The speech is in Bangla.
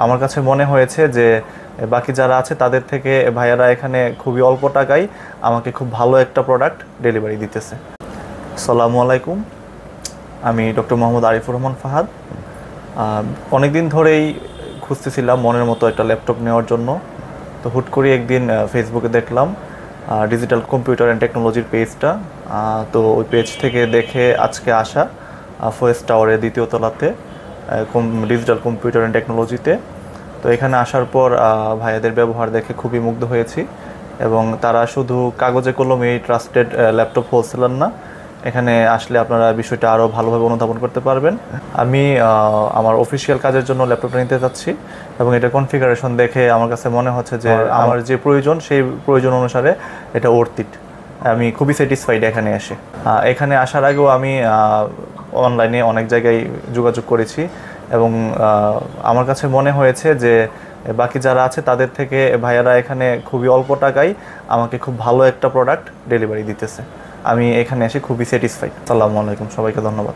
আমার কাছে মনে হয়েছে যে বাকি যারা আছে তাদের থেকে ভাইয়ারা এখানে খুবই অল্প টাকায় আমাকে খুব ভালো একটা প্রোডাক্ট ডেলিভারি দিতেছে। আসসালামু আলাইকুম, আমি ডক্টর মোহাম্মদ আরিফুর রহমান ফাহাদ। অনেক দিন ধরেই খুঁজতেছিলাম মনের মতো একটা ল্যাপটপ নেওয়ার জন্য। তো হুট করে একদিন ফেসবুকে দেখলাম ডিজিটাল কম্পিউটার অ্যান্ড টেকনোলজির পেজটা। তো ওই পেজ থেকে দেখে আজকে আসা ফয়েজ টাওয়ারের দ্বিতীয় তলাতে ডিজিটাল কম্পিউটার অ্যান্ড টেকনোলজিতে। তো এখানে আসার পর ভাইয়াদের ব্যবহার দেখে খুবই মুগ্ধ হয়েছি, এবং তারা শুধু কাগজে কলমে ট্রাস্টেড ল্যাপটপ হোলসেলার না, এখানে আসলে আপনারা বিষয়টা আরও ভালোভাবে অনুধাবন করতে পারবেন। আমি আমার অফিসিয়াল কাজের জন্য ল্যাপটপটা নিতে যাচ্ছি, এবং এটা কনফিগারেশন দেখে আমার কাছে মনে হচ্ছে যে আমার যে প্রয়োজন সেই প্রয়োজন অনুসারে এটা অর্থিত। আমি খুবই স্যাটিসফাইড এখানে এসে। এখানে আসার আগেও আমি অনলাইনে অনেক জায়গায় যোগাযোগ করেছি, এবং আমার কাছে মনে হয়েছে যে বাকি যারা আছে তাদের থেকে ভাইয়ারা এখানে খুবই অল্প টাকায় আমাকে খুব ভালো একটা প্রোডাক্ট ডেলিভারি দিতেছে। আমি এখানে এসে খুবই স্যাটিসফাইড। আসসালামু আলাইকুম, সবাইকে ধন্যবাদ।